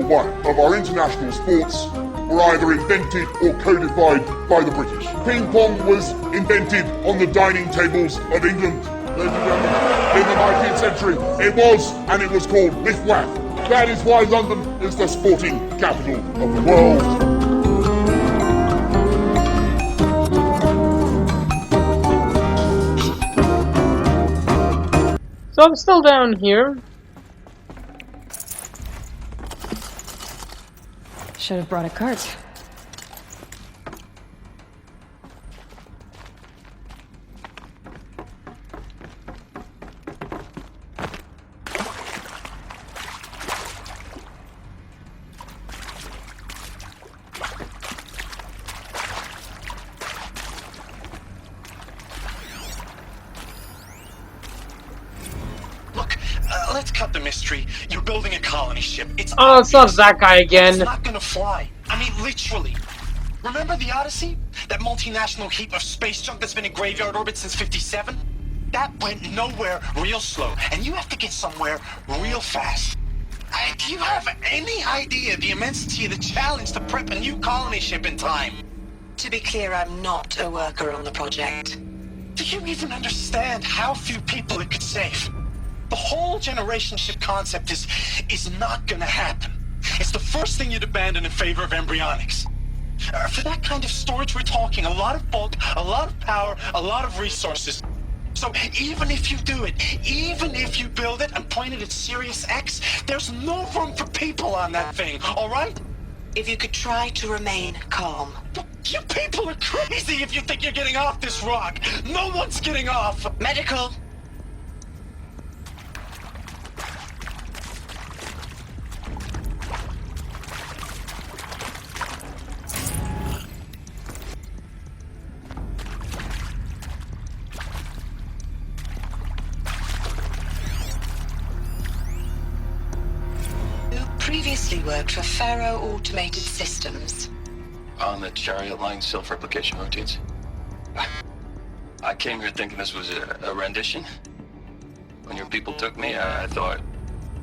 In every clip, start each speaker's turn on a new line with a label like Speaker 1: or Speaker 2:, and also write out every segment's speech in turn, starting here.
Speaker 1: one of our international sports were either invented or codified by the British. Ping pong was invented on the dining tables of England, ladies and gentlemen, in the 19th century. It was, and it was called Whiff-Waff. That is why London is the sporting capital of the world.
Speaker 2: So I'm still down here.
Speaker 3: Should have brought a cart.
Speaker 4: Let's cut the mystery. You're building a colony ship. It's
Speaker 2: Oh, it's not that guy again.
Speaker 4: It's not gonna fly. I mean, literally. Remember the Odyssey? That multinational heap of space junk that's been in graveyard orbit since '57? That went nowhere real slow, and you have to get somewhere real fast. Do you have any idea the immensity of the challenge to prep a new colony ship in time?
Speaker 5: To be clear, I'm not a worker on the project.
Speaker 4: Do you even understand how few people it could save? The whole generation ship concept is not gonna happen. It's the first thing you'd abandon in favor of embryonics. For that kind of storage, we're talking a lot of bulk, a lot of power, a lot of resources. So even if you do it, even if you build it and point it at Sirius X, there's no room for people on that thing, all right?
Speaker 5: If you could try to remain calm.
Speaker 4: You people are crazy if you think you're getting off this rock. No one's getting off.
Speaker 5: Medical. Previously worked for Faro Automated Systems.
Speaker 6: On the Chariot Line self-replication routines. I came here thinking this was a rendition. When your people took me, I thought,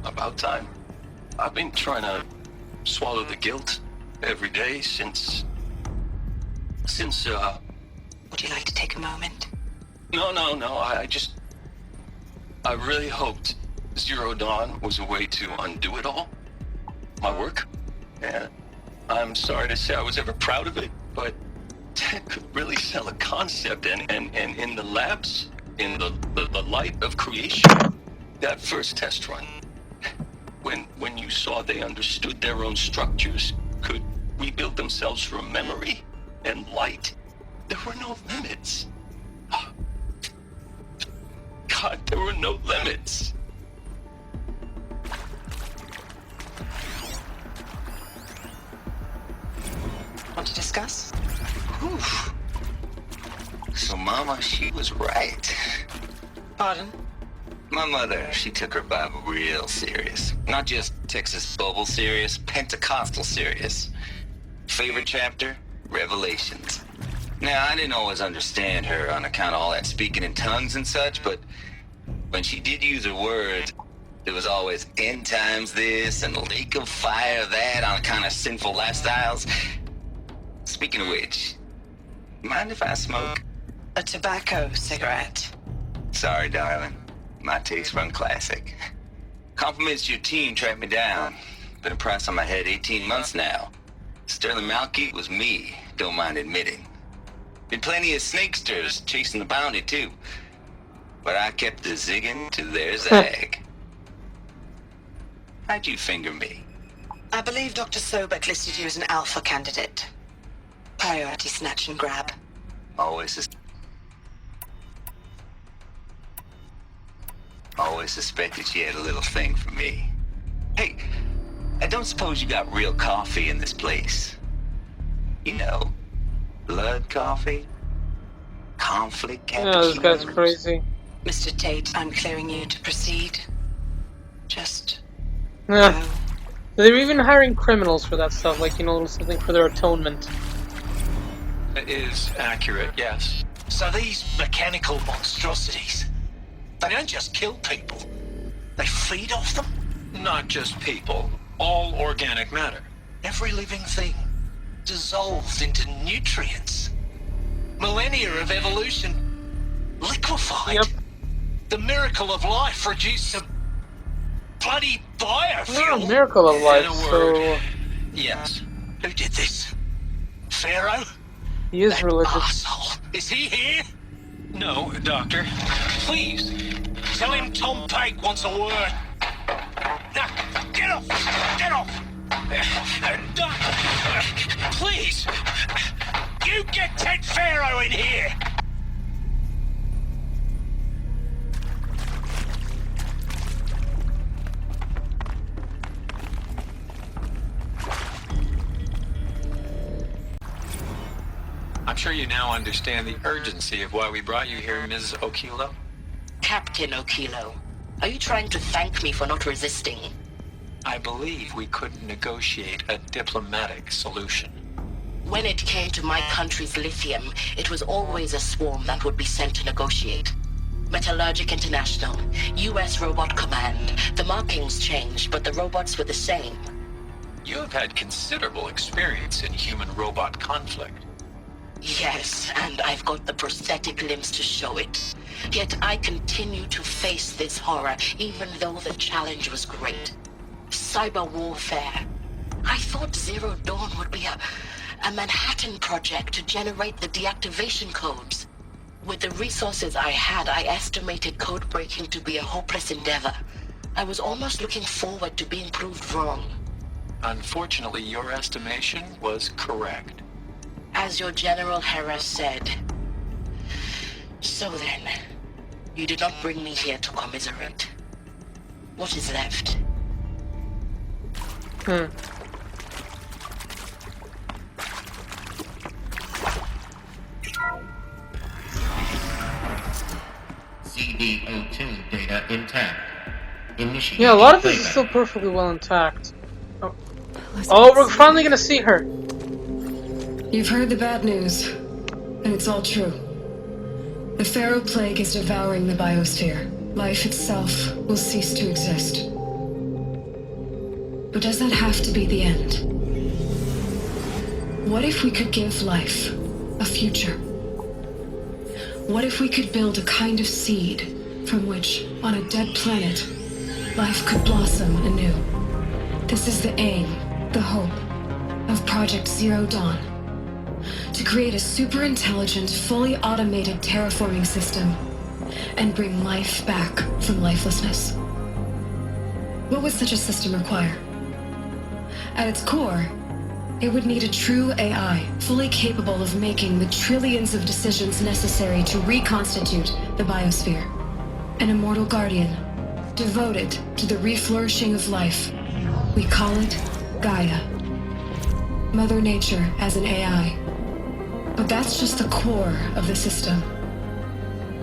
Speaker 6: about time. I've been trying to swallow the guilt every day since...
Speaker 5: Would you like to take a moment?
Speaker 6: No, I really hoped Zero Dawn was a way to undo it all. My work. And I'm sorry to say I was ever proud of it, but Ted could really sell a concept, and in the labs, in the light of creation, that first test run, when you saw they understood their own structures, could rebuild themselves from memory and light, there were no limits. God, there were no limits.
Speaker 5: Want to discuss?
Speaker 7: Oof. So Mama, she was right.
Speaker 5: Pardon?
Speaker 7: My mother, she took her Bible real serious. Not just Texas Bible serious, Pentecostal serious. Favorite chapter? Revelations. Now, I didn't always understand her on account of all that speaking in tongues and such, but when she did use her words, there was always end times this and lake of fire that on account of sinful lifestyles. Speaking of which, mind if I smoke?
Speaker 5: A tobacco cigarette.
Speaker 7: Sorry, darling. My taste run classic. Compliments to your team tracked me down. Been a price on my head 18 months now. Sterling Malky was me, don't mind admitting. Been plenty of snakesters chasing the bounty too. But I kept the zigging to their zag. How'd you finger me?
Speaker 5: I believe Dr. Sobek listed you as an alpha candidate. Priority snatch and grab.
Speaker 7: Always suspected she had a little thing for me. Hey, I don't suppose you got real coffee in this place? You know, blood coffee? Conflict cappuccino?
Speaker 2: Yeah, this guy's crazy.
Speaker 5: Mr. Tate, I'm clearing you to proceed. Just...
Speaker 2: Yeah.
Speaker 5: go.
Speaker 2: They're even hiring criminals for that stuff, like, you know, something for their atonement.
Speaker 4: It is accurate, yes. So these mechanical monstrosities, they don't just kill people. They feed off them? Not just people. All organic matter. Every living thing dissolved into nutrients. Millennia of evolution liquefied.
Speaker 2: Yep.
Speaker 4: The miracle of life reduced to bloody
Speaker 2: Not a
Speaker 4: biofuel.
Speaker 2: miracle of life,
Speaker 4: In a
Speaker 2: so
Speaker 4: word, yes. Who did this? Pharaoh?
Speaker 2: he is
Speaker 4: That
Speaker 2: religious.
Speaker 4: arsehole. Is he here? No, Doctor. Please, tell him Tom Pike wants a word. Now, get off! Get off! Doc, please! You get Ted Pharaoh in here! I'm sure you now understand the urgency of why we brought you here, Ms. Okilo.
Speaker 5: Captain Okilo, are you trying to thank me for not resisting?
Speaker 4: I believe we couldn't negotiate a diplomatic solution.
Speaker 5: When it came to my country's lithium, it was always a swarm that would be sent to negotiate. Metallurgic International, US Robot Command. The markings changed, but the robots were the same.
Speaker 4: You have had considerable experience in human-robot conflict.
Speaker 5: Yes, and I've got the prosthetic limbs to show it. Yet I continue to face this horror, even though the challenge was great. Cyber warfare. I thought Zero Dawn would be a Manhattan project to generate the deactivation codes. With the resources I had, I estimated code breaking to be a hopeless endeavor. I was almost looking forward to being proved wrong.
Speaker 4: Unfortunately, your estimation was correct.
Speaker 5: As your General Hera said. So then, you did not bring me here to commiserate. What is left?
Speaker 8: CD02 data intact. Initiate
Speaker 2: Yeah, a lot of this is
Speaker 8: playback.
Speaker 2: still perfectly well intact. Oh, we're finally gonna see her.
Speaker 3: You've heard the bad news, and it's all true. The Pharaoh Plague is devouring the biosphere. Life itself will cease to exist. But does that have to be the end? What if we could give life a future? What if we could build a kind of seed from which, on a dead planet, life could blossom anew? This is the aim, the hope, of Project Zero Dawn. To create a super-intelligent, fully automated terraforming system and bring life back from lifelessness. What would such a system require? At its core, it would need a true AI, fully capable of making the trillions of decisions necessary to reconstitute the biosphere. An immortal guardian, devoted to the reflourishing of life. We call it Gaia. Mother Nature as an AI. But that's just the core of the system.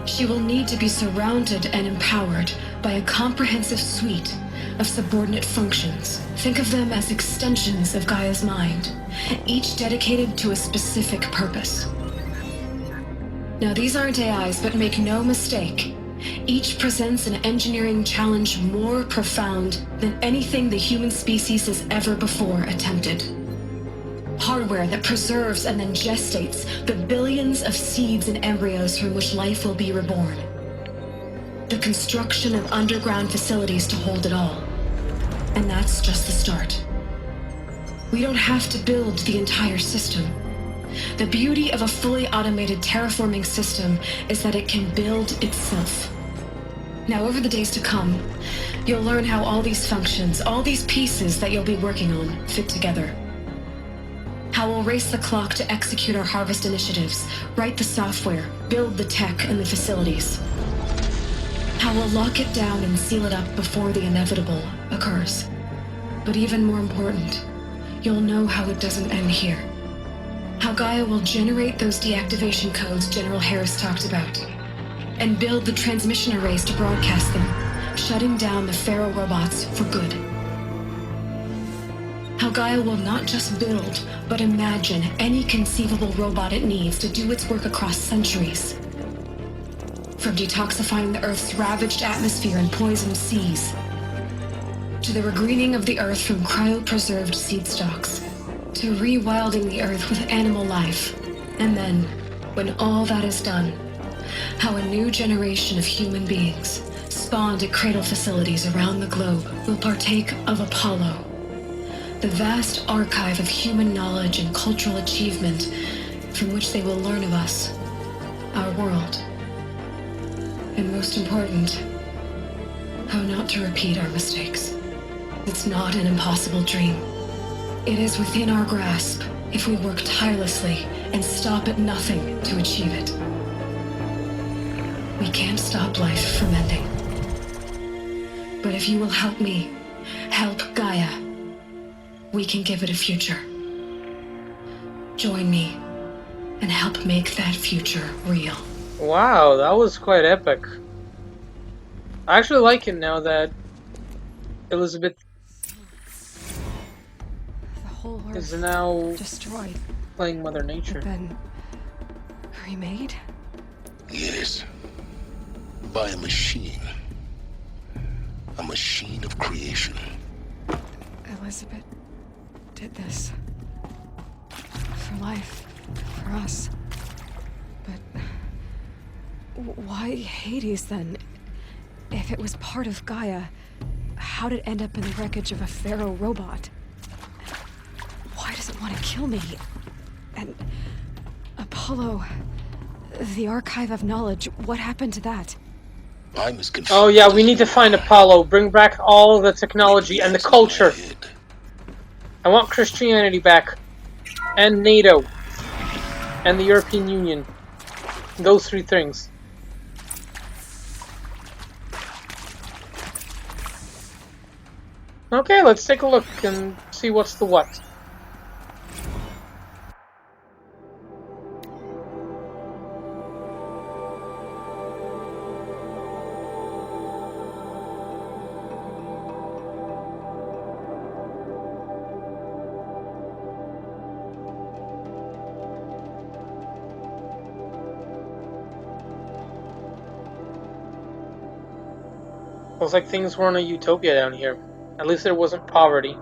Speaker 3: She will need to be surrounded and empowered by a comprehensive suite of subordinate functions. Think of them as extensions of Gaia's mind, each dedicated to a specific purpose. Now, these aren't AIs, but make no mistake, each presents an engineering challenge more profound than anything the human species has ever before attempted. Hardware that preserves and then gestates the billions of seeds and embryos from which life will be reborn. The construction of underground facilities to hold it all. And that's just the start. We don't have to build the entire system. The beauty of a fully automated terraforming system is that it can build itself. Now, over the days to come, you'll learn how all these functions, all these pieces that you'll be working on, fit together. How we'll race the clock to execute our harvest initiatives, write the software, build the tech and the facilities. How we'll lock it down and seal it up before the inevitable occurs. But even more important, you'll know how it doesn't end here. How Gaia will generate those deactivation codes General Harris talked about, and build the transmission arrays to broadcast them, shutting down the Pharaoh robots for good. How Gaia will not just build, but imagine any conceivable robot it needs to do its work across centuries. From detoxifying the Earth's ravaged atmosphere and poisoned seas, to the regreening of the Earth from cryopreserved seed stalks, to rewilding the Earth with animal life. And then, when all that is done, how a new generation of human beings, spawned at cradle facilities around the globe, will partake of Apollo, the vast archive of human knowledge and cultural achievement from which they will learn of us, our world. And most important, how not to repeat our mistakes. It's not an impossible dream. It is within our grasp if we work tirelessly and stop at nothing to achieve it. We can't stop life from ending. But if you will help me, help Gaia, we can give it a future. Join me and help make that future real.
Speaker 2: Wow, that was quite epic. I actually like it now that Elizabeth
Speaker 9: The whole Earth
Speaker 2: is now
Speaker 9: destroyed,
Speaker 2: playing Mother Nature.
Speaker 9: then remade?
Speaker 10: Yes. By a machine. A machine of creation.
Speaker 9: Elizabeth did this. For life. For us. But why Hades then? If it was part of Gaia, how did it end up in the wreckage of a pharaoh robot? Why does it want to kill me? And Apollo, the archive of knowledge, what happened to that?
Speaker 10: I'm as confused.
Speaker 2: Oh yeah, we
Speaker 10: as
Speaker 2: need to
Speaker 10: you
Speaker 2: find
Speaker 10: are.
Speaker 2: Apollo, bring back all the technology and the
Speaker 10: Answers in my
Speaker 2: culture.
Speaker 10: head.
Speaker 2: I want Christianity back. And NATO. And the European Union. Those three things. Okay, let's take a look and see what's the what. Looks like things were in a utopia down here. At least there wasn't poverty.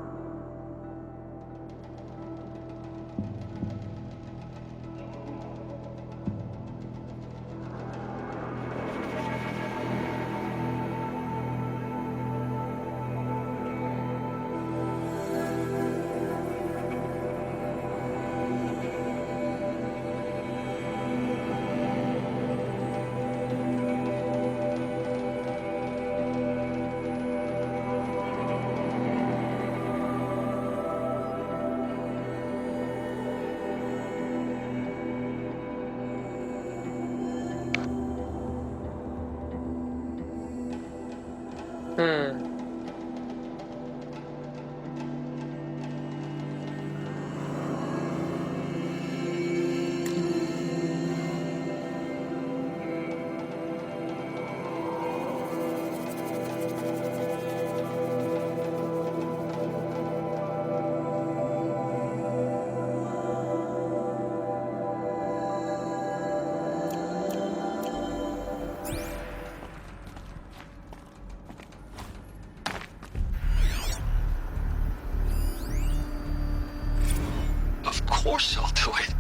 Speaker 6: Of course I'll do it.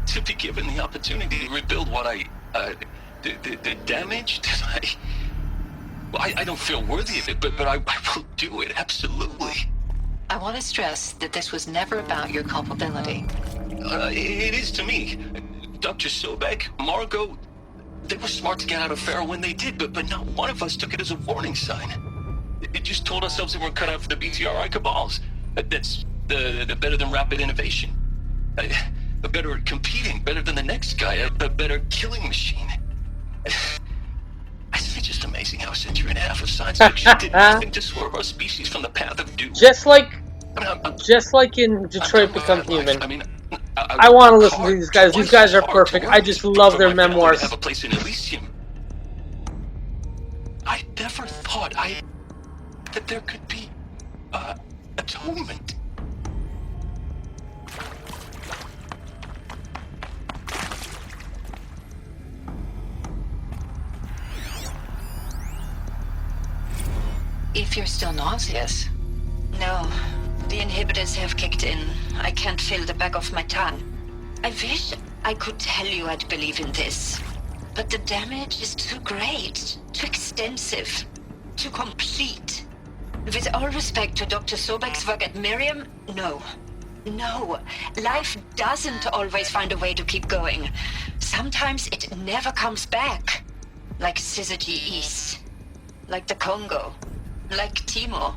Speaker 6: To be given the opportunity to rebuild what the damage that I don't feel worthy of it, but I will do it, absolutely.
Speaker 5: I want to stress that this was never about your culpability.
Speaker 6: It is to me. Dr. Sobek, Margot, they were smart to get out of Pharaoh when they did, but not one of us took it as a warning sign. It just told ourselves that we're cut out for the BTRI cabals. That's the better than rapid innovation. A better at competing, better than the next guy, a better killing machine. It's just amazing how a century and a half of science fiction did nothing to swerve our species from the path of doom.
Speaker 2: Just like in
Speaker 6: I'm
Speaker 2: Detroit
Speaker 6: done with
Speaker 2: Become
Speaker 6: that life.
Speaker 2: Human.
Speaker 6: I mean,
Speaker 2: I want to
Speaker 6: work
Speaker 2: listen to
Speaker 6: hard,
Speaker 2: these guys. These
Speaker 6: twice
Speaker 2: guys
Speaker 6: as
Speaker 2: are
Speaker 6: hard to
Speaker 2: perfect.
Speaker 6: work
Speaker 2: I just
Speaker 6: for
Speaker 2: love their
Speaker 6: my family to
Speaker 2: memoirs.
Speaker 6: have a place in Elysium. I never thought that there could be atonement.
Speaker 5: If you're still nauseous. No. The inhibitors have kicked in. I can't feel the back of my tongue. I wish I could tell you I'd believe in this. But the damage is too great, too extensive, too complete. With all respect to Dr. Sobek's work at Miriam, no. No. Life doesn't always find a way to keep going. Sometimes it never comes back. Like Syzygy East. Like the Congo. Like Timor.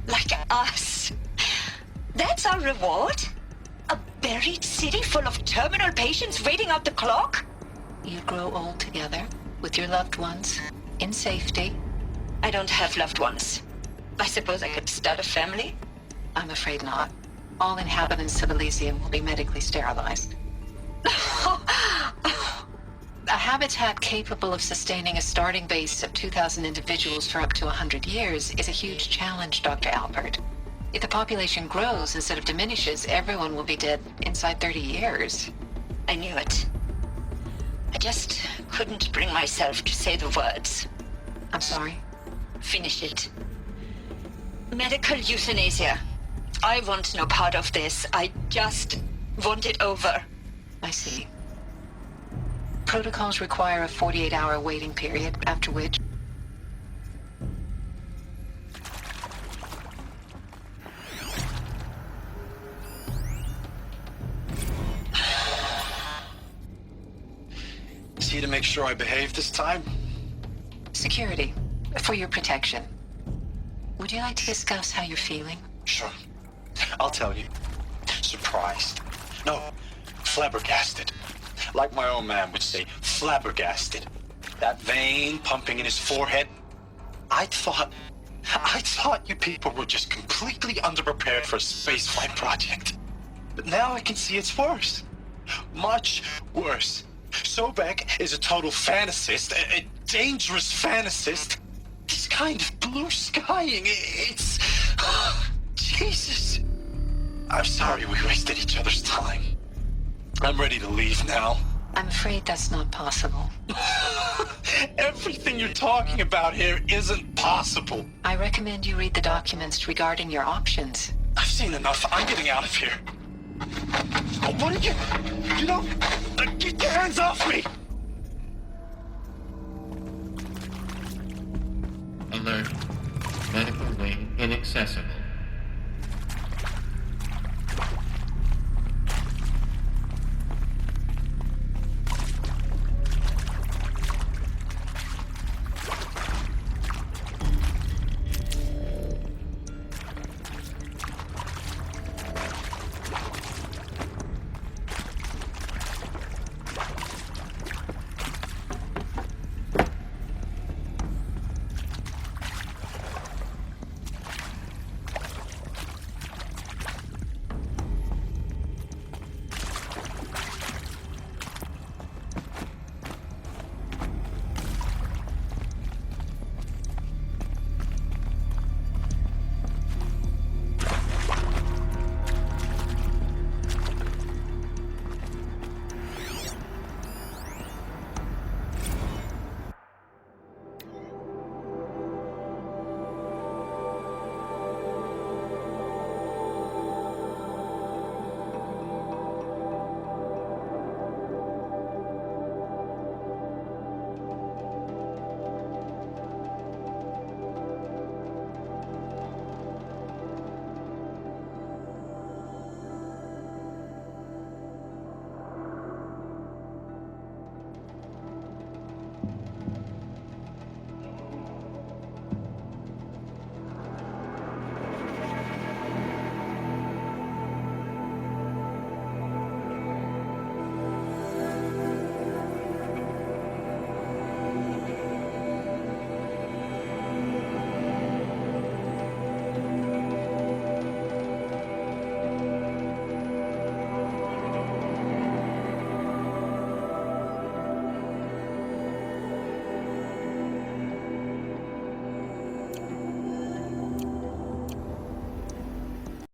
Speaker 5: Like us. That's our reward? A buried city full of terminal patients waiting out the clock? You grow old together, with your loved ones, in safety. I don't have loved ones. I suppose I could start a family? I'm afraid not. All inhabitants of Elysium will be medically sterilized. A habitat capable of sustaining a starting base of 2,000 individuals for up to 100 years is a huge challenge, Dr. Albert. If the population grows instead of diminishes, everyone will be dead inside 30 years. I knew it. I just couldn't bring myself to say the words. I'm sorry. Finish it. Medical euthanasia. I want no part of this. I just want it over. I see. Protocols require a 48-hour waiting period, after which...
Speaker 4: See to make sure I behave this time?
Speaker 5: Security. For your protection. Would you like to discuss how you're feeling?
Speaker 4: Sure. I'll tell you. Surprised. No, flabbergasted. Like my old man would say, flabbergasted. That vein pumping in his forehead. I thought you people were just completely underprepared for a spaceflight project. But now I can see it's worse. Much worse. Sobek is a total fantasist, a dangerous fantasist. This kind of blue skying, it's... Jesus. I'm sorry we wasted each other's time. I'm ready to leave now.
Speaker 5: I'm afraid that's not possible.
Speaker 4: Everything you're talking about here isn't possible.
Speaker 5: I recommend you read the documents regarding your options.
Speaker 4: I've seen enough. I'm getting out of here. What are you... You know... Get your hands off me!
Speaker 8: Alert. Medical wing inaccessible.